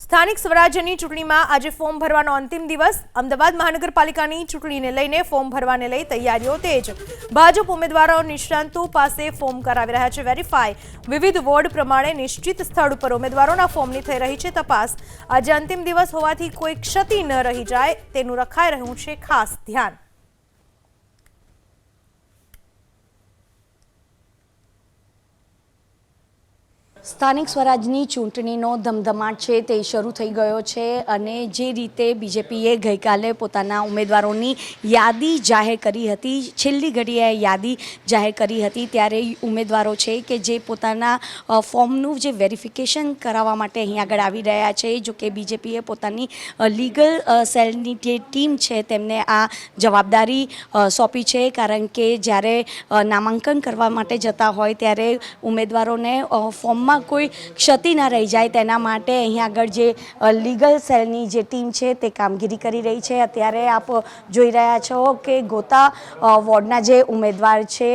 સ્થાનિક સ્વરાજ્યની ચૂંટણીમાં આજે ફોર્મ ભરવાનો અંતિમ દિવસ। અમદાવાદ મહાનગરપાલિકાની ચૂંટણીને લઈને ફોર્મ ભરવાને લઈ તૈયારીઓ તેજ। ભાજપ ઉમેદવારો નિષ્ણાંતો પાસે ફોર્મ કરાવી રહ્યા છે વેરીફાઈ। વિવિધ વોર્ડ પ્રમાણે નિશ્ચિત સ્થળ ઉપર ઉમેદવારોના ફોર્મની થઈ રહી છે તપાસ। આજે અંતિમ દિવસ હોવાથી કોઈ ક્ષતિ ન રહી જાય તેનું રખાઈ રહ્યું છે ખાસ ધ્યાન। સ્થાનિક સ્વરાજની ચૂંટણીનો ધમધમાટ છે તે શરૂ થઈ ગયો છે અને જે રીતે બીજેપીએ ગઈકાલે પોતાના ઉમેદવારોની યાદી જાહેર કરી હતી, છેલ્લી ઘડીએ યાદી જાહેર કરી હતી, ત્યારે ઉમેદવારો છે કે જે પોતાના ફોર્મનું જે વેરિફિકેશન કરાવવા માટે અહીં આગળ આવી રહ્યા છે। જો કે બીજેપીએ પોતાની લીગલ સેલની જે ટીમ છે તેમને આ જવાબદારી સોંપી છે, કારણ કે જ્યારે નામાંકન કરવા માટે જતા હોય ત્યારે ઉમેદવારોને ફોર્મમાં કોઈ ક્ષતિ ના રહી જાય તેના માટે અહીં આગળ જે લીગલ સેલની જે ટીમ છે તે કામગીરી કરી રહી છે। અત્યારે આપ જોઈ રહ્યા છો કે ગોતા વોર્ડના જે ઉમેદવાર છે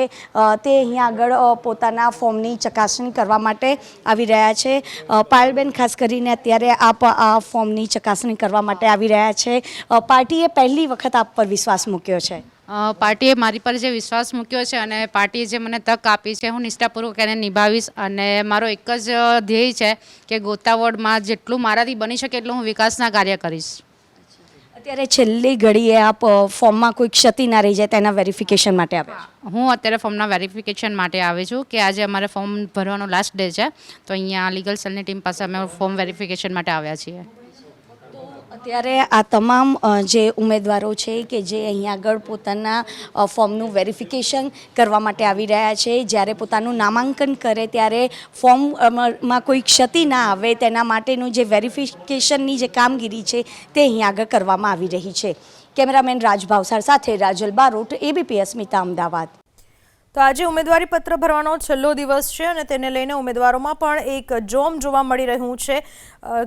તે અહીં આગળ પોતાના ફોર્મની ચકાસણી કરવા માટે આવી રહ્યા છે। પાયલબેન, ખાસ કરીને અત્યારે આપ આ ફોર્મની ચકાસણી કરવા માટે આવી રહ્યા છે, પાર્ટીએ પહેલી વખત આપ પર વિશ્વાસ મૂક્યો છે। પાર્ટીએ મારી પર જે વિશ્વાસ મૂક્યો છે અને પાર્ટીએ જે મને તક આપી છે હું નિષ્ઠાપૂર્વક એને નિભાવીશ અને મારો એક જ ધ્યેય છે કે ગોતા વોર્ડમાં જેટલું મારાથી બની શકે એટલું હું વિકાસના કાર્ય કરીશ। અત્યારે છેલ્લી ઘડીએ આપ ફોર્મમાં કોઈ ક્ષતિ ના રહી જાય તેના વેરિફિકેશન માટે આવે? હું અત્યારે ફોર્મના વેરિફિકેશન માટે આવી છું કે આજે અમારે ફોર્મ ભરવાનો લાસ્ટ ડે છે, તો અહીંયા લીગલ સેલની ટીમ પાસે અમે ફોર્મ વેરિફિકેશન માટે આવ્યા છીએ। અત્યારે આ તમામ જે ઉમેદવારો છે કે જે અહીં આગળ પોતાના ફોર્મનું વેરિફિકેશન કરવા માટે આવી રહ્યા છે, જ્યારે પોતાનું નામાંકન કરે ત્યારે ફોર્મમાં કોઈ ક્ષતિ ના આવે તેના માટેનું જે વેરિફિકેશનની જે કામગીરી છે તે અહીં આગળ કરવામાં આવી રહી છે। કેમેરામેન રાજ ભાવસાર સાથે રાજલ બારોટ, ABP અસ્મિતા, અમદાવાદ। તો આજે ઉમેદવારી પત્ર ભરવાનો છેલ્લો દિવસ છે અને તેને લઈને ઉમેદવારોમાં પણ એક જોમ જોવા મળી રહ્યું છે।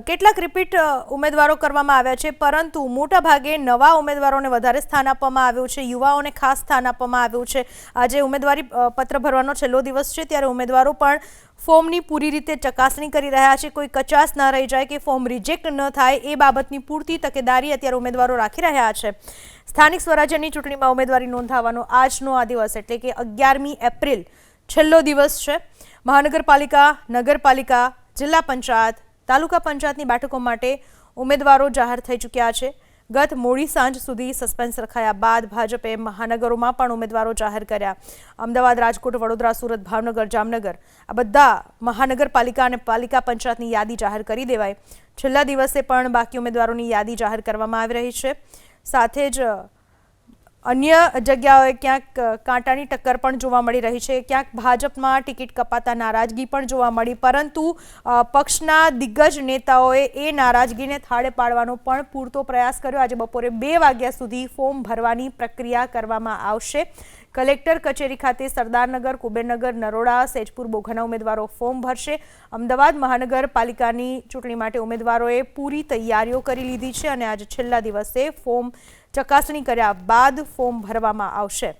કેટલાક રિપીટ ઉમેદવારો કરવામાં આવ્યા છે, પરંતુ મોટાભાગે નવા ઉમેદવારોને વધારે સ્થાન આપવામાં આવ્યું છે, યુવાઓને ખાસ સ્થાન આપવામાં આવ્યું છે। આજે ઉમેદવારી પત્ર ભરવાનો છેલ્લો દિવસ છે ત્યારે ઉમેદવારો પણ ફોર્મની પૂરી રીતે ચકાસણી કરી રહ્યા છે, કોઈ કચાશ ન રહી જાય કે ફોર્મ રિજેક્ટ ન થાય એ બાબતની પૂરતી તકેદારી અત્યારે ઉમેદવારો રાખી રહ્યા છે। સ્થાનિક સ્વરાજ્યની ચૂંટણીમાં ઉમેદવારી નોંધાવવાનો આજનો આ દિવસ એટલે કે 11મી એપ્રિલ છેલ્લો દિવસ છે। મહાનગરપાલિકા, નગરપાલિકા, જિલ્લા પંચાયત, તાલુકા પંચાયતની બેઠકો માટે ઉમેદવારો જાહેર થઈ ચૂક્યા છે। ગત મોડી સાંજ સુધી સસ્પેન્સ રખાયા બાદ ભાજપે મહાનગરોમાં પણ ઉમેદવારો જાહેર કર્યા। અમદાવાદ, રાજકોટ, વડોદરા, સુરત, ભાવનગર, જામનગર આ બધા મહાનગરપાલિકા અને પાલિકા પંચાયતની યાદી જાહેર કરી દેવાય। છેલ્લા દિવસે પણ બાકી ઉમેદવારોની યાદી જાહેર કરવામાં આવી રહી છે। સાથે જ અન્ય જગ્યાઓએ ક્યાંક કાંટાની ટક્કર પણ જોવા મળી રહી છે, ક્યાંક ભાજપમાં ટિકિટ કપાતા નારાજગી પણ જોવા મળી, પરંતુ પક્ષના દિગ્ગજ નેતાઓએ એ નારાજગીને થાળે પાડવાનો પણ પૂરતો પ્રયાસ કર્યો। આજે બપોરે 2 વાગ્યા સુધી ફોર્મ ભરવાની પ્રક્રિયા કરવામાં આવશે। કલેક્ટર કચેરી ખાતે સરદારનગર, કુબેરનગર, નરોડા, સૈજપુર, બોઘાના ઉમેદવારો ફોર્મ ભરશે। અમદાવાદ મહાનગરપાલિકાની ચૂંટણી માટે ઉમેદવારોએ પૂરી તૈયારીઓ કરી લીધી છે અને આજે છેલ્લા દિવસે ફોર્મ ચકાસણી કર્યા બાદ ફોર્મ ભરવામાં આવશે।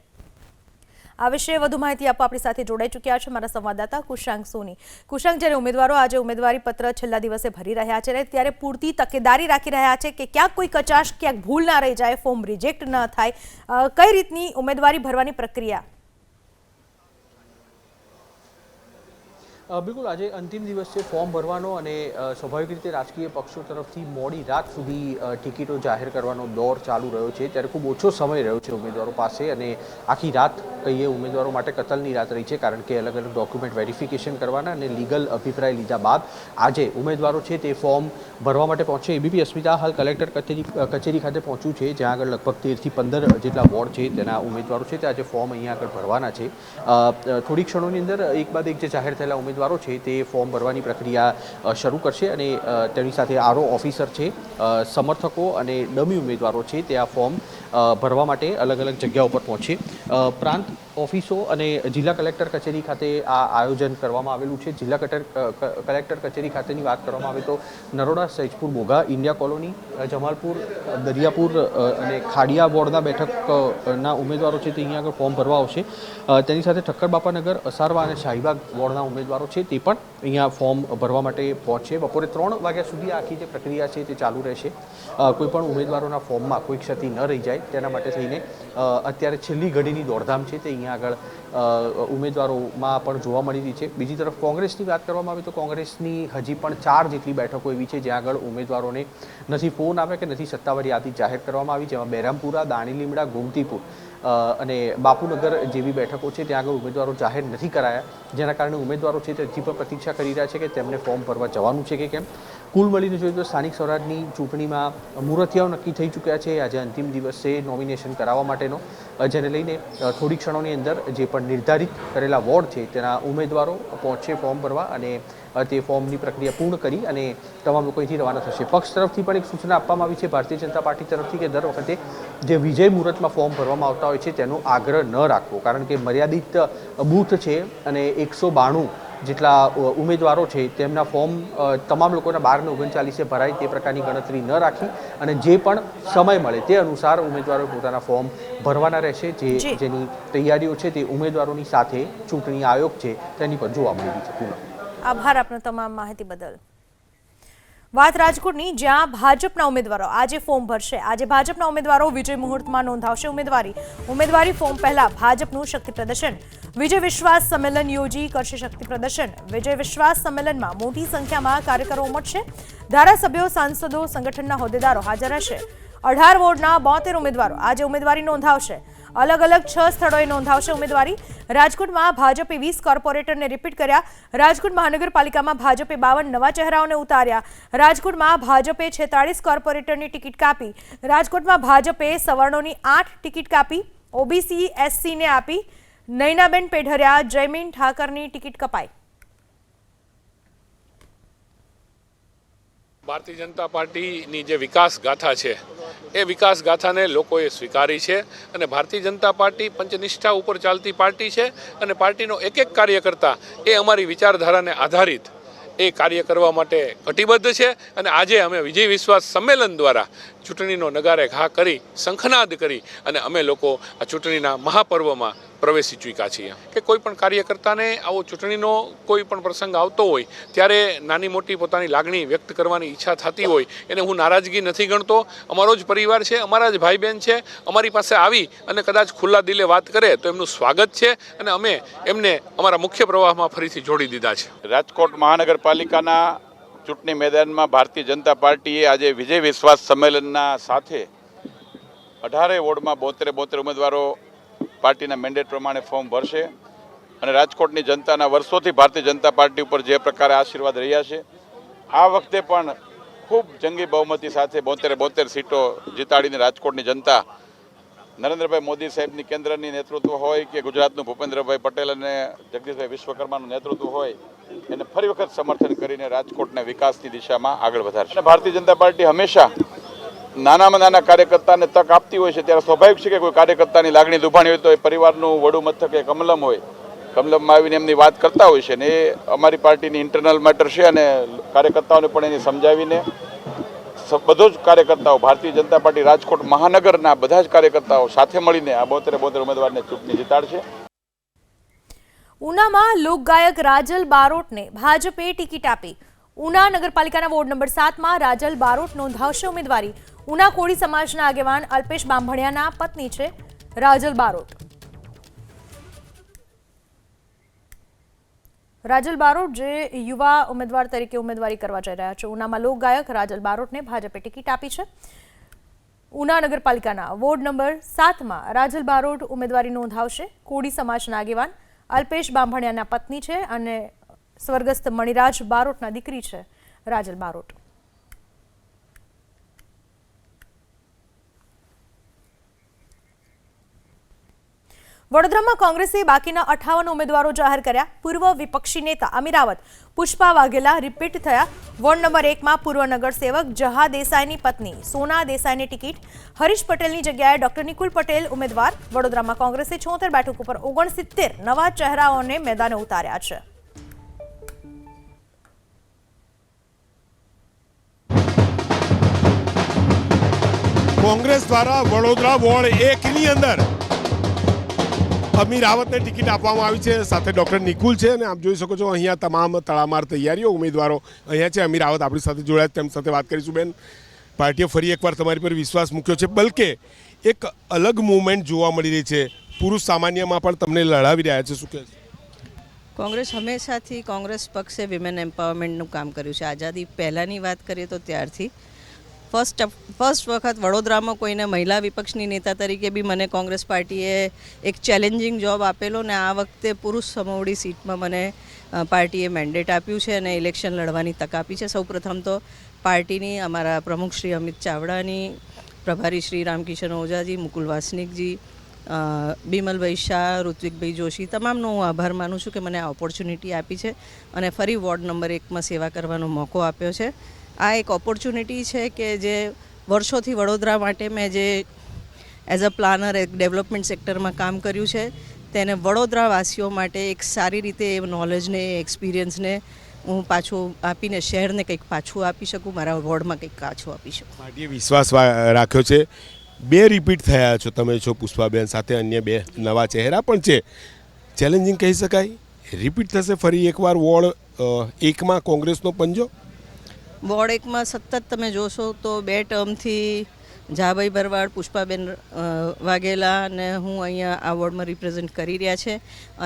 આ વિશે વધુ માહિતી આપવા આપણી સાથે જોડાઈ ચૂક્યા છે મારા સંવાદદાતા કુશાંક સોની। કુશાંક, જ્યારે ઉમેદવારો આજે ઉમેદવારી પત્ર છેલ્લા દિવસે ભરી રહ્યા છે ત્યારે પૂરતી તકેદારી રાખી રહ્યા છે કે ક્યાંક કોઈ કચાશ, ક્યાંક ભૂલ ના રહી જાય, ફોર્મ રિજેક્ટ ન થાય, કઈ રીતની ઉમેદવારી ભરવાની પ્રક્રિયા? બિલકુલ, આજે અંતિમ દિવસ છે ફોર્મ ભરવાનો અને સ્વાભાવિક રીતે રાજકીય પક્ષો તરફથી મોડી રાત સુધી ટિકિટો જાહેર કરવાનો દોર ચાલુ રહ્યો છે, ત્યારે ખૂબ ઓછો સમય રહ્યો છે ઉમેદવારો પાસે અને આખી રાત કહીએ ઉમેદવારો માટે કતલની રાત રહી છે, કારણ કે અલગ અલગ ડોક્યુમેન્ટ વેરિફિકેશન કરવાના અને લીગલ અભિપ્રાય લીધા બાદ આજે ઉમેદવારો છે તે ફોર્મ ભરવા માટે પહોંચે। ABP અસ્મિતા હાલ કલેક્ટર કચેરી ખાતે પહોંચ્યું છે, જ્યાં આગળ લગભગ 13 થી 15 જેટલા વોર્ડ છે તેના ઉમેદવારો છે તે આજે ફોર્મ અહીંયા આગળ ભરવાના છે। થોડી ક્ષણોની અંદર એક બાદ એક જે જાહેર થયેલા ઉમેદવારો છે તે ફોર્મ ભરવાની પ્રક્રિયા શરૂ કરશે અને તેની સાથે RO ઓફિસર છે, સમર્થકો અને ડમી ઉમેદવારો છે તે આ ફોર્મ ભરવા માટે અલગ અલગ જગ્યાઓ પર પહોંચે। પ્રાંત ઓફિસો અને જિલ્લા કલેક્ટર કચેરી ખાતે આ આયોજન કરવામાં આવેલું છે. જિલ્લા કલેક્ટર કચેરી ખાતેની વાત કરવામાં આવે તો નરોડા, સૈજપુર, મોઘા, ઇન્ડિયા કોલોની, જમાલપુર, દરિયાપુર અને ખાડિયા વોર્ડના બેઠકના ઉમેદવારો છે તે અહીંયા આગળ ફોર્મ ભરવા આવશે. તેની સાથે ઠક્કરબાપાનગર, અસારવા અને શાહીબાગ વોર્ડના ઉમેદવારો છે તે પણ અહીંયા ફોર્મ ભરવા માટે પહોંચશે. બપોરે 3 વાગ્યા સુધી આખી જે પ્રક્રિયા છે તે ચાલુ રહેશે. કોઈપણ ઉમેદવારોના ફોર્મમાં કોઈ ક્ષતિ ન રહી જાય તેના માટે થઈને અત્યારે છેલ્લી ઘડીની દોડધામ છે તે અહીંયા આગળ ઉમેદવારોમાં પણ જોવા મળી રહી છે. બીજી તરફ કોંગ્રેસની વાત કરવામાં આવે તો કોંગ્રેસની હજી પણ 4 જેટલી બેઠકો એવી છે જ્યાં આગળ ઉમેદવારોને નથી ફોન આવ્યા કે નથી સત્તાવાર યાદી જાહેર કરવામાં આવી, જેમાં બહેરામપુરા, દાણીલીમડા, ગોમતીપુર અને બાપુનગર જેવી બેઠકો છે ત્યાં આગળ ઉમેદવારો જાહેર નથી કરાયા, જેના કારણે ઉમેદવારો છે તે હજી પણ પ્રતીક્ષા કરી રહ્યા છે કે તેમને ફોર્મ ભરવા જવાનું છે કે કેમ. કુલ મળીને જોઈએ તો સ્થાનિક સ્વરાજની ચૂંટણીમાં મુહૂર્તિયાઓ નક્કી થઈ ચૂક્યા છે. આજે અંતિમ દિવસ છે નોમિનેશન કરાવવા માટેનો, જેને લઈને થોડી ક્ષણોની અંદર જે પણ નિર્ધારિત કરેલા વોર્ડ છે તેના ઉમેદવારો પહોંચશે ફોર્મ ભરવા અને તે ફોર્મની પ્રક્રિયા પૂર્ણ કરી અને તમામ લોકો અહીંથી રવાના થશે. પક્ષ તરફથી પણ એક સૂચના આપવામાં આવી છે ભારતીય જનતા પાર્ટી તરફથી કે દર વખતે જે વિજય મુહૂર્તમાં ફોર્મ ભરવામાં આવતા હોય છે તેનો આગ્રહ ન રાખવો, કારણ કે મર્યાદિત બૂથ છે અને 192 જેટલા ઉમેદવારો છે તેમના ફોર્મ તમામ લોકોના 12 ને 39 ભરાય તે પ્રકારની ગણતરી ન રાખી અને જે પણ સમય મળે તે અનુસાર ઉમેદવારોએ પોતાના ફોર્મ ભરવાના રહેશે. જેની તૈયારીઓ છે તે ઉમેદવારોની સાથે ચૂંટણી આયોગ છે તેની પર જોવા મળી રહી છે. પૂનમ, આભાર આપનો તમામ માહિતી બદલ. વાત રાજકોટની, જ્યાં ભાજપના ઉમેદવારો આજે ફોર્મ ભરશે. આજે ભાજપના ઉમેદવારો વિજય મુહૂર્તમાં નોંધાવશે ઉમેદવારી ફોર્મ પહેલા ભાજપનું શક્તિ પ્રદર્શન. વિજય વિશ્વાસ સંમેલન યોજી કરશે શક્તિ પ્રદર્શન. વિજય વિશ્વાસ સંમેલનમાં મોટી સંખ્યામાં કાર્યકરો ઉમટશે. ધારાસભ્યો, સાંસદો, સંગઠનના હોદ્દેદારો હાજર રહેશે. 18 વોર્ડના 72 ઉમેદવારો આજે ઉમેદવારી નોંધાવશે. અલગ અલગ 6 સ્થળોએ નોંધાવશે ઉમેદવારી. રાજકોટમાં ભાજપે 20 કોર્પોરેટરને રિપીટ કર્યા. રાજકોટ મહાનગરપાલિકામાં ભાજપે 52 નવા ચહેરાઓને ઉતાર્યા. રાજકોટમાં ભાજપે 46 કોર્પોરેટરની ટિકિટ કાપી. રાજકોટમાં ભાજપે સવર્ણોની 8 ટિકિટ કાપી. ઓબીસી, એસસીને આપી. નૈનાબેન પેઢરિયા, જયમીન ઠાકરની ટિકિટ કપાઈ. ભારતીય જનતા પાર્ટીની જે વિકાસ ગાથા છે એ વિકાસ ગાથાને લોકોએ સ્વીકારી છે અને ભારતીય જનતા પાર્ટી પંચનિષ્ઠા ઉપર ચાલતી પાર્ટી છે અને પાર્ટીનો એક કાર્યકર્તા એ અમારી વિચારધારાને આધારિત એ કાર્ય કરવા માટે કટિબદ્ધ છે અને આજે અમે વિજય વિશ્વાસ સંમેલન દ્વારા ચૂંટણીનો નગારે ઘા કરી, શંખનાદ કરી અને અમે લોકો આ ચૂંટણીના મહાપર્વમાં પ્રવેશી ચૂક્યા છીએ. કે કોઈ પણ કાર્યકર્તાને આવો ચૂંટણીનો કોઈ પણ પ્રસંગ આવતો હોય ત્યારે નાની મોટી પોતાની લાગણી વ્યક્ત કરવાની ઈચ્છા થતી હોય એને હું નારાજગી નથી ગણતો. અમારો જ પરિવાર છે, અમારા જ ભાઈ બહેન છે. અમારી પાસે આવી અને કદાચ ખુલ્લા દિલે વાત કરે તો એમનું સ્વાગત છે અને અમે એમને અમારા મુખ્ય પ્રવાહમાં ફરીથી જોડી દીધા છે. રાજકોટ મહાનગરપાલિકાના ચૂંટણી મેદાનમાં ભારતીય જનતા પાર્ટીએ આજે વિજય વિશ્વાસ સંમેલનના સાથે 18 વોર્ડમાં 72 ઉમેદવારો પાર્ટીના મેન્ડેટ પ્રમાણે ફોર્મ ભરશે અને રાજકોટની જનતાના વર્ષોથી ભારતીય જનતા પાર્ટી ઉપર જે પ્રકારે આશીર્વાદ રહ્યા છે આ વખતે પણ ખૂબ જંગી બહુમતી સાથે 72 સીટો જીતાડીને રાજકોટની જનતા નરેન્દ્રભાઈ મોદી સાહેબની કેન્દ્રની નેતૃત્વ હોય કે ગુજરાતનું ભૂપેન્દ્રભાઈ પટેલ અને જગદીશભાઈ વિશ્વકર્માનું નેતૃત્વ હોય એને ફરી વખત સમર્થન કરીને રાજકોટના વિકાસની દિશામાં આગળ વધારશે. અને ભારતીય જનતા પાર્ટી હંમેશા નાનામાં નાના કાર્યકર્તાને તક આપતી હોય છે ત્યારે સ્વાભાવિક છે કે કોઈ કાર્યકર્તાની લાગણી દુભાણી હોય તો એ પરિવારનું વડું મથક એ કમલમ હોય, કમલમમાં આવીને એમની વાત કરતા હોય છે ને એ અમારી પાર્ટીની ઇન્ટરનલ મેટર છે અને કાર્યકર્તાઓને પણ એને સમજાવીને બધો જ કાર્યકર્તાઓ ભારતીય જનતા પાર્ટી રાજકોટ મહાનગરના બધા જ કાર્યકર્તાઓ સાથે મળીને આ 72 ઉમેદવારને ચૂંટણી જીતાડશે. ઉનામાં લોકગાયક રાજલ બારોટને ભાજપે ટિકિટ આપી. ઉના નગરપાલિકાના વોર્ડ નંબર 7માં રાજલ બારોટ નોંધાવશે ઉમેદવારી. ઉના કોળી સમાજના આગેવાન અલ્પેશ બાંભણિયાના પત્ની છે રાજલ બારોટ. રાજલ બારોટ જે યુવા ઉમેદવાર તરીકે ઉમેદવારી કરવા જઈ રહ્યા છે. ઉનામાં લોકગાયક રાજલ બારોટને ભાજપે ટિકિટ આપી છે. ઉના નગરપાલિકાના વોર્ડ નંબર 7માં રાજલ બારોટ ઉમેદવારી નોંધાવશે. કોળી સમાજના આગેવાન અલ્પેશ બાંભણિયાના પત્ની છે અને સ્વર્ગસ્થ મણિરાજ બારોટના દીકરી છે રાજલ બારોટ. વડોદરામાં કોંગ્રેસે બાકીના 58 ઉમેદવારો જાહેર કર્યા. પૂર્વ વિપક્ષી નેતા અમીરાવત પુષ્પા વાઘેલા રિપીટ થયા. વોર્ડ નંબર 1માં પૂર્વ નગરસેવક જહા દેસાઈની પત્ની સોના દેસાઈની ટિકિટ. હરીશ પટેલની જગ્યાએ ડોક્ટર નિકુલ પટેલ ઉમેદવાર. વડોદરામાં કોંગ્રેસે 76 બેઠક ઉપર 69 નવા ચહેરાઓને મેદાને ઉતાર્યા છે. કોંગ્રેસ દ્વારા વડોદરા વોર્ડ 1ની અંદર અમીરાવતને ટિકિટ આપવામાં આવી છે. સાથે ડૉક્ટર નિકુલ છે અને આપ જોઈ શકો છો અહીંયા તમામ તડામાર તૈયારીઓ ઉમેદવારો અહીંયા છે. અમીરાવત આપણી સાથે જોડાયા, તેમ સાથે વાત કરીશું. બેન, પાર્ટીએ ફરી એકવાર તમારી પર વિશ્વાસ મૂક્યો છે, બલકે એક અલગ મૂવમેન્ટ જોવા મળી રહી છે. પુરુષ સામાન્યમાં પણ તમને લડાવી રહ્યા છે, શું કહે છે? કોંગ્રેસ હંમેશાથી કોંગ્રેસ પક્ષે વિમેન એમ્પાવરમેન્ટનું કામ કર્યું છે. આઝાદી પહેલાંની વાત કરીએ તો ત્યારથી ફર્સ્ટ વખત વડોદરામાં કોઈને મહિલા વિપક્ષની નેતા તરીકે બી મને કોંગ્રેસ પાર્ટીએ એક ચેલેન્જિંગ જોબ આપેલો ને આ વખતે પુરુષ સમોવડી સીટમાં મને પાર્ટીએ મેન્ડેટ આપ્યું છે અને ઇલેક્શન લડવાની તક આપી છે. સૌપ્રથમ તો પાર્ટીની અમારા પ્રમુખ શ્રી અમિત ચાવડાની, પ્રભારી શ્રી રામકિશન ઓઝાજી, મુકુલ વાસનિકજી, બિમલભાઈ શાહ, ઋત્વિકભાઈ જોશી, તમામનો હું આભાર માનું છું કે મને આ ઓપોર્ચ્યુનિટી આપી છે અને ફરી વોર્ડ નંબર 1માં સેવા કરવાનો મોકો આપ્યો છે. આ એક ઓપોર્ચ્યુનિટી છે કે જે વર્ષોથી વડોદરા માટે મેં જે એઝ અ પ્લાનર એક ડેવલપમેન્ટ સેક્ટરમાં કામ કર્યું છે તેને વડોદરાવાસીઓ માટે એક સારી રીતે એ નોલેજને, એ એક્સપિરિયન્સને હું પાછું આપીને શહેરને કંઈક પાછું આપી શકું, મારા વોર્ડમાં કંઈક પાછું આપી શકું. પાર્ટીએ વિશ્વાસ રાખ્યો છે. 2 રિપીટ થયા છો તમે છો પુષ્પાબેન, સાથે અન્ય 2 નવા ચહેરા પણ છે. ચેલેન્જિંગ કહી શકાય? રિપીટ થશે ફરી એકવાર વોર્ડ 1માં કોંગ્રેસનો પંજો? વોર્ડ 1માં સતત તમે જોશો તો 2 ટર્મથી જાભાઈ ભરવાડ, પુષ્પાબેન વાઘેલા અને હું અહીંયા આ વોર્ડમાં રિપ્રેઝેન્ટ કરી રહ્યા છે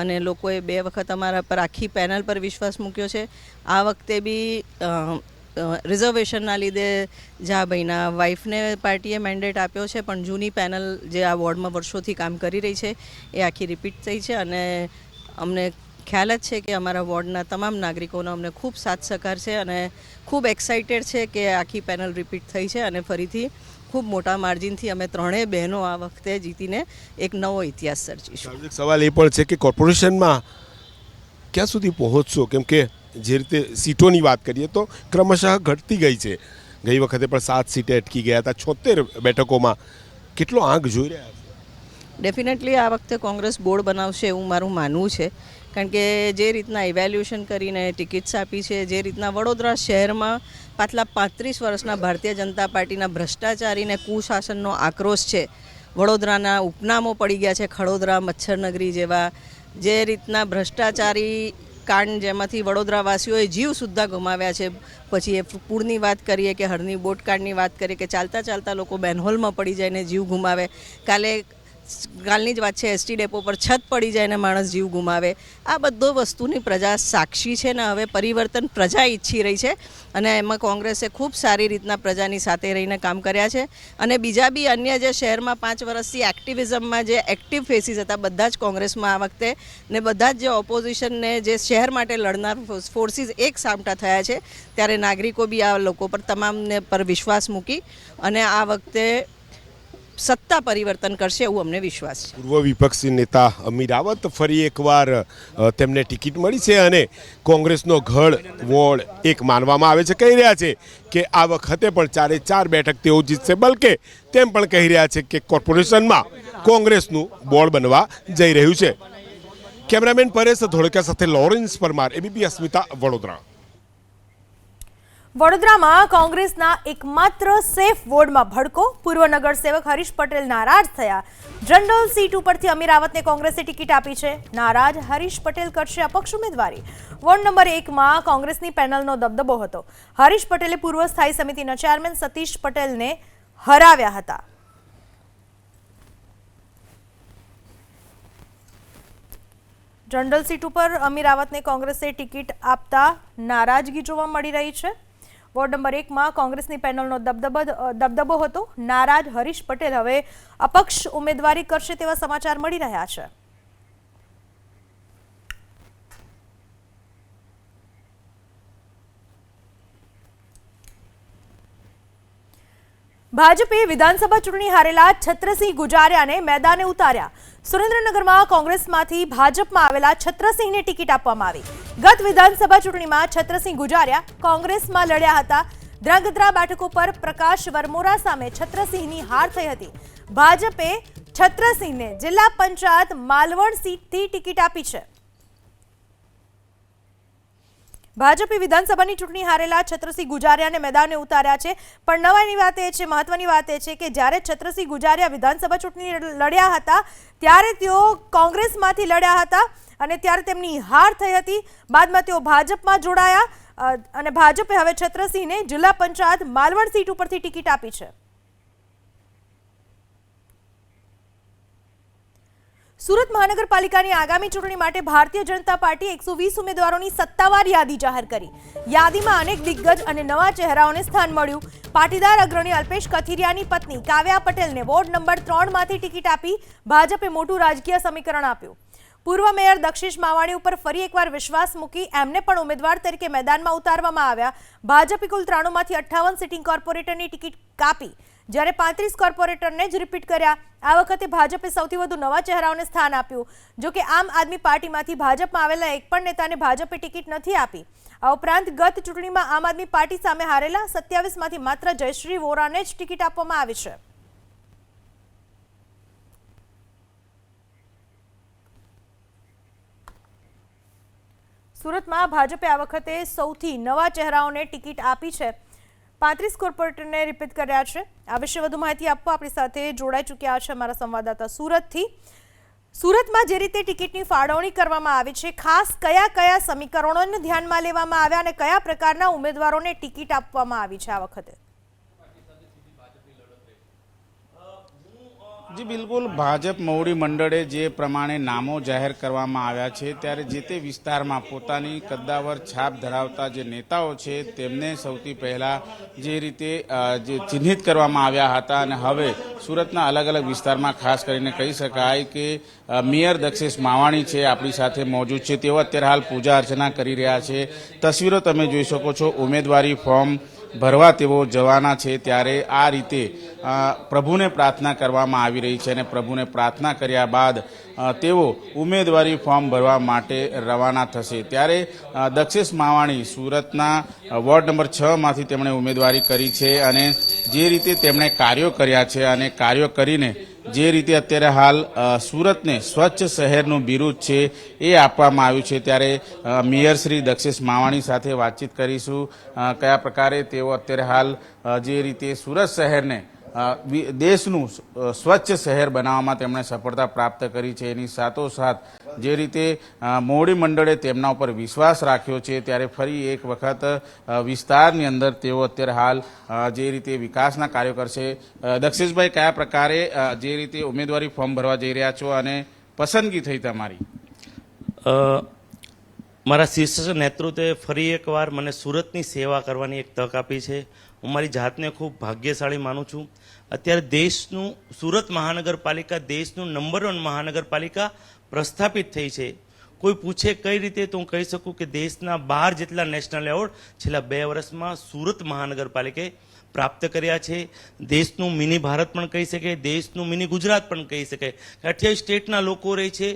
અને લોકોએ 2 વખત અમારા પર આખી પેનલ પર વિશ્વાસ મૂક્યો છે. આ વખતે બી રિઝર્વેશનના લીધે જાભાઈના વાઈફને પાર્ટીએ મેન્ડેટ આપ્યો છે, પણ જૂની પેનલ જે આ વોર્ડમાં વર્ષોથી કામ કરી રહી છે એ આખી રિપીટ થઈ છે અને અમને ખ્યાલ જ છે કે અમારા વોર્ડના તમામ નાગરિકોનો અમને ખૂબ સાથ સહકાર છે અને ખૂબ એક્સાઇટેડ છે કે આખી પેનલ રિપીટ થઈ છે અને ફરીથી ખૂબ મોટા માર્જિનથી અમે 3 બહેનો આ વખતે જીતીને એક નવો ઇતિહાસ સર્જીશું. સવાલ એ પણ છે કે કોર્પોરેશનમાં ક્યાં સુધી પહોંચશો? કેમ કે જે રીતે સીટોની વાત કરીએ તો ક્રમશઃ ઘટતી ગઈ છે. ગઈ વખતે પણ 7 સીટે અટકી ગયા હતા. 76 બેઠકોમાં કેટલો આંક જોઈ રહ્યા છે? ડેફિનેટલી આ વખતે કોંગ્રેસ બોર્ડ બનાવશે એવું મારું માનવું છે, કારણ કે જે રીતના ઇવેલ્યુએશન કરીને ટિકિટ્સ આપી છે, જે રીતના વડોદરા શહેરમાં પાછલા 35 વર્ષના ભારતીય જનતા પાર્ટીના ભ્રષ્ટાચારીને કુશાસનનો આક્રોશ છે. વડોદરાના ઉપનામો પડી ગયા છે, ખડોદરા, મચ્છરનગરી જેવા. જે રીતના ભ્રષ્ટાચારી કાંડ જેમાંથી વડોદરાવાસીઓએ જીવ સુદ્ધા ગુમાવ્યા છે. પછી એ પૂરની વાત કરીએ કે હરની બોટ કાંડની વાત કરીએ કે ચાલતા ચાલતા લોકો બેનહોલમાં પડી જાય ને જીવ ગુમાવે. કાલની જ વાત છે, એસટી ડેપો પર છત પડી જાય ને માણસ જીવ ગુમાવે. આ બધો વસ્તુની પ્રજા સાક્ષી છે ને હવે પરિવર્તન પ્રજા ઈચ્છી રહી છે અને એમાં કોંગ્રેસે ખૂબ સારી રીતના પ્રજાની સાથે રહીને કામ કર્યા છે. અને બીજા બી અન્ય જે શહેરમાં 5 વર્ષથી એક્ટિવિઝમમાં જે એક્ટિવ ફેસીસ હતા બધા જ કોંગ્રેસમાં આ વખતે ને બધા જ જે ઓપોઝિશનને જે શહેર માટે લડનાર ફોર્સીસ એક સામટા થયા છે, ત્યારે નાગરિકો બી આ લોકો પર તમામને પર વિશ્વાસ મૂકી અને આ વખતે સત્તા પરિવર્તન કરશે એવું અમને વિશ્વાસ છે. પૂર્વ વિપક્ષી નેતા અમીરાવત ફરી એકવાર તેમને ટિકિટ મળી છે અને કોંગ્રેસનો ગઢ વોર્ડ 1 માનવામાં આવે છે. કહી રહ્યા છે કે આ વખતે પણ 4 બેઠક તેઓ જીતશે, બલકે તેમ પણ કહી રહ્યા છે કે કોર્પોરેશનમાં કોંગ્રેસનું બોર્ડ બનવા જઈ રહ્યું છે. કેમેરામેન પરેશ ધોળકિયા સાથે લોરેન્સ પરમાર, એબીપી અસ્મિતા, વડોદરા. વડોદરામાં કોંગ્રેસના એકમાત્ર સેફ વોર્ડમાં ભડકો. પૂર્વ નગરસેવક હરીશ પટેલ નારાજ થયા. જનરલ સીટ ઉપરથી અમીરાવતને કોંગ્રેસે ટિકિટ આપી છે. નારાજ હરીશ પટેલ કરશે અપક્ષ ઉમેદવારી. વોર્ડ નંબર 1માં કોંગ્રેસની પેનલનો દબદબો હતો. હરીશ પટેલે પૂર્વ સ્થાયી સમિતિના ચેરમેન સતીશ પટેલને હરાવ્યા હતા. જનરલ સીટ ઉપર અમીરાવતને કોંગ્રેસે ટિકિટ આપતા નારાજગી જોવા મળી રહી છે. વોર્ડ નંબર 1માં કોંગ્રેસની પેનલનો દબદબો હતો. નારાજ હરીશ પટેલ હવે અપક્ષ ઉમેદવારી કરશે તેવા સમાચાર મળી રહ્યા છે. ભાજપે વિધાનસભા ચૂંટણી હારેલા છત્રસિંહ ગુજારિયાને મેદાને ઉતાર્યા. સુરેન્દ્રનગરમાં કોંગ્રેસમાંથી ભાજપમાં આવેલા છત્રસિંહને ટિકિટ આપવામાં આવી. ગત વિધાનસભા ચૂંટણીમાં છત્રસિંહ ગુજારિયા કોંગ્રેસમાં લડ્યા હતા. ધ્રાંગધ્રા બેઠક ઉપર પ્રકાશ વરમોરા સામે છત્રસિંહની હાર થઈ હતી. ભાજપે છત્રસિંહને જિલ્લા પંચાયત માલવણ સીટથી ટિકિટ આપી છે. ભાજપે વિધાનસભાની ચૂંટણી હારેલા છત્રસિંહ ગુજારિયાને મેદાને ઉતાર્યા છે. પણ નવાની વાત એ છે, મહત્વની વાત એ છે કે જ્યારે છત્રસિંહ ગુજારિયા વિધાનસભા ચૂંટણી લડ્યા હતા ત્યારે તેઓ કોંગ્રેસમાંથી લડ્યા હતા અને ત્યારે તેમની હાર થઈ હતી. બાદમાં તેઓ ભાજપમાં જોડાયા અને ભાજપે હવે છત્રસિંહને જિલ્લા પંચાયત માલવણ સીટ ઉપરથી ટિકિટ આપી છે. સુરત મહાનગરપાલિકાની આગામી ચૂંટણી માટે ભારતીય જનતા પાર્ટી 120 ઉમેદવારોની સત્તાવાર યાદી જાહેર કરી. યાદીમાં અનેક દિગ્ગજ અને નવા ચહેરાઓને સ્થાન મળ્યું. પાટીદાર અગ્રણી અલ્પેશ કથિરિયાની પત્ની કાવ્યા પટેલને વોર્ડ નંબર 3 માંથી ટિકિટ આપી ભાજપે મોટું રાજકીય સમીકરણ આપ્યું. પૂર્વ મેયર દક્ષેશ માવાણી ઉપર ફરી એકવાર વિશ્વાસ મૂકી એમને પણ ઉમેદવાર તરીકે મેદાનમાં ઉતારવામાં આવ્યા. ભાજપે કુલ 93 માંથી 58 સિટિંગ કોર્પોરેટરની ટિકિટ કાપી, જ્યારે 35 કોર્પોરેટરને જ રિપીટ કર્યા. આ વખતે ભાજપે સૌથી વધુ નવા ચહેરાઓને સ્થાન આપ્યું. જોકે આમ આદમી પાર્ટીમાંથી ભાજપમાં આવેલા એક પણ નેતાને ભાજપે ટિકિટ નથી આપી. આ ઉપરાંત ગત ચૂંટણીમાં આમ આદમી પાર્ટી સામે હારેલા 27 માંથી માત્ર જયશ્રી વોરાને જ ટિકિટ આપવામાં આવી છે. સુરતમાં ભાજપે આ વખતે સૌથી નવા ચહેરાઓને ટિકિટ આપી છે. 35 કોર્પોરેટરને રિપીટ કર્યા છે. આ વિશે વધુ માહિતી આપવા આપણી સાથે જોડાઈ ચૂક્યા છે અમારા સંવાદદાતા સુરતથી. સુરતમાં જે રીતે ટિકિટની ફાળવણી કરવામાં આવી છે, ખાસ કયા કયા સમીકરણોને ધ્યાનમાં લેવામાં આવ્યા અને કયા પ્રકારના ઉમેદવારોને ટિકિટ આપવામાં આવી છે આ વખતે? જી બિલકુલ, ભાજપ મોવડી મંડળે જે પ્રમાણે નામો જાહેર કરવામાં આવ્યા છે ત્યારે જે તે વિસ્તારમાં પોતાની કદ્દાવર છાપ ધરાવતા જે નેતાઓ છે તેમને સૌથી પહેલાં જે રીતે જે ચિહ્નિત કરવામાં આવ્યા હતા અને હવે સુરતના અલગ અલગ વિસ્તારમાં ખાસ કરીને કહી શકાય કે મેયર દક્ષેશ માવાણી છે આપણી સાથે મોજૂદ છે. તેઓ અત્યારે હાલ પૂજા અર્ચના કરી રહ્યા છે. તસવીરો તમે જોઈ શકો છો. ઉમેદવારી ફોર્મ ભરવા તેઓ જવાના છે ત્યારે આ રીતે પ્રભુને પ્રાર્થના કરવામાં આવી રહી છે અને પ્રભુને પ્રાર્થના કર્યા બાદ તેઓ ઉમેદવારી ફોર્મ ભરવા માટે રવાના થશે. ત્યારે દક્ષેશ માવાણી સુરતના વોર્ડ નંબર 6 માંથી તેમણે ઉમેદવારી કરી છે અને જે રીતે તેમણે કાર્યો કર્યા છે અને કાર્યો કરીને જે રીતે અત્યારે હાલ સુરતને સ્વચ્છ શહેરનું બિરુદ છે એ આપવામાં આવ્યું છે. ત્યારે મેયર શ્રી દક્ષેશ માવાણી સાથે વાતચીત કરીશું. કયા પ્રકારે તેઓ અત્યારે હાલ જે રીતે સુરત શહેરને દેશનું સ્વચ્છ શહેર બનાવવામાં તેમણે સફળતા પ્રાપ્ત કરી છે એની સાથોસાથ જે રીતે મોવડી મંડળે તેમના ઉપર વિશ્વાસ રાખ્યો છે ત્યારે ફરી એક વખત વિસ્તારની અંદર તેઓ અત્યારે હાલ જે રીતે વિકાસના કાર્યો કરશે. દક્ષેશભાઈ, કયા પ્રકારે જે રીતે ઉમેદવારી ફોર્મ ભરવા જઈ રહ્યા છો અને પસંદગી થઈ તમારી? મારા શીર્ષ નેતૃત્વે ફરી એકવાર મને સુરતની સેવા કરવાની એક તક આપી છે. હું મારી જાતને ખૂબ ભાગ્યશાળી માનું છું. અત્યારે દેશનું સુરત મહાનગરપાલિકા દેશનું નંબર 1 મહાનગરપાલિકા પ્રસ્થાપિત થઈ છે. કોઈ પૂછે કઈ રીતે તો હું કહી શકું કે દેશના 12 જેટલા નેશનલ એવોર્ડ છેલ્લા 2 વર્ષમાં સુરત મહાનગરપાલિકાએ પ્રાપ્ત કર્યા છે. દેશનું મિની ભારત પણ કહી શકાય, દેશનું મિની ગુજરાત પણ કહી શકાય. 28 સ્ટેટના લોકો રહે છે.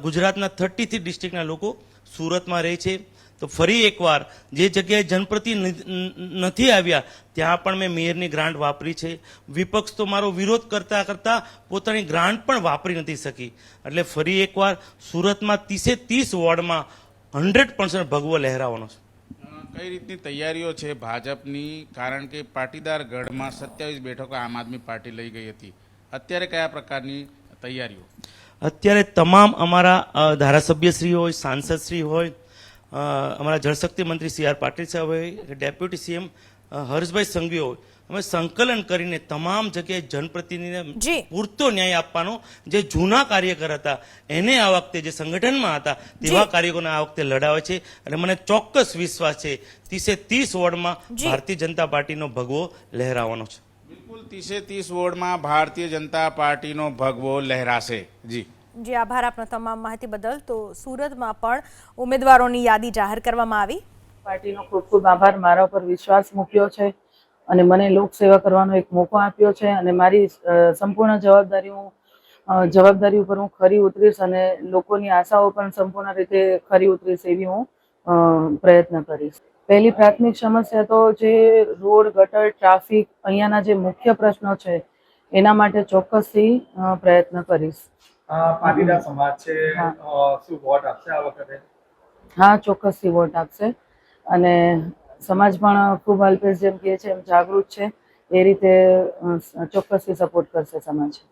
ગુજરાતના 33 ડિસ્ટ્રિક્ટના લોકો સુરતમાં રહે છે. તો ફરી એકવાર જે જગ્યાએ જનપ્રતિનિધિ નથી આવ્યા ત્યાં પણ મેં મેયરની ગ્રાન્ટ વાપરી છે. વિપક્ષ તો મારો વિરોધ કરતા કરતા પોતાની ગ્રાન્ટ પણ વાપરી નથી શકી. એટલે ફરી એકવાર સુરતમાં 30 વોર્ડમાં 100% ભગવો લહેરાવાનો છે. કઈ રીતની તૈયારીઓ છે ભાજપની? કારણ કે પાટીદાર ગઢમાં 27 બેઠકો આમ આદમી પાર્ટી લઈ ગઈ હતી. અત્યારે કયા પ્રકારની તૈયારીઓ? અત્યારે તમામ અમારા ધારાસભ્યશ્રી હોય, સાંસદશ્રી હોય, અમારા જળશક્તિ મંત્રી CR પાટીલ સાહેબ હોય, ડેપ્યુટી CM હર્ષભાઈ સંઘવી હોય, અમે સંકલન કરીને તમામ જગ્યાએ જનપ્રતિનિધિને પૂરતો ન્યાય આપવાનો, જે જૂના કાર્યકર હતા એને આ વખતે જે સંગઠનમાં હતા તેવા કાર્યકરોને આ વખતે લડાવે છે અને મને ચોક્કસ વિશ્વાસ છે 30 વોર્ડમાં ભારતીય જનતા પાર્ટીનો ભગવો લહેરાવાનો છે. બિલકુલ, 30 વોર્ડમાં ભારતીય જનતા પાર્ટીનો ભગવો લહેરાશે. જી આભાર આપનો તમામ માહિતી બદલ. તો સુરતમાં પણ ઉમેદવારોની યાદી જાહેર કરવામાં આવી. પાર્ટીનો ખૂબ ખૂબ આભાર, મારા ઉપર વિશ્વાસ મૂક્યો છે અને મને લોકસેવા કરવાનો એક મોકો આપ્યો છે અને મારી સંપૂર્ણ જવાબદારી ઉપર હું ખરી ઉતરીશ અને લોકોની આશાઓ પણ સંપૂર્ણ રીતે ખરી ઉતરીશ એવી હું પ્રયત્ન કરીશ. પહેલી પ્રાથમિક સમસ્યા તો જે રોડ, ગટર, ટ્રાફિક અહીંયાના જે મુખ્ય પ્રશ્નો છે એના માટે ચોક્કસથી પ્રયત્ન કરીશ. પાટીદાર સમાજ છે, શું વોટ આપશે આ વખતે? હા, ચોક્કસથી વોટ આપશે અને સમાજ પણ ખૂબ અલ્પેશ જેમ કહે છે એમ જાગૃત છે, એ રીતે ચોક્કસથી સપોર્ટ કરશે સમાજ.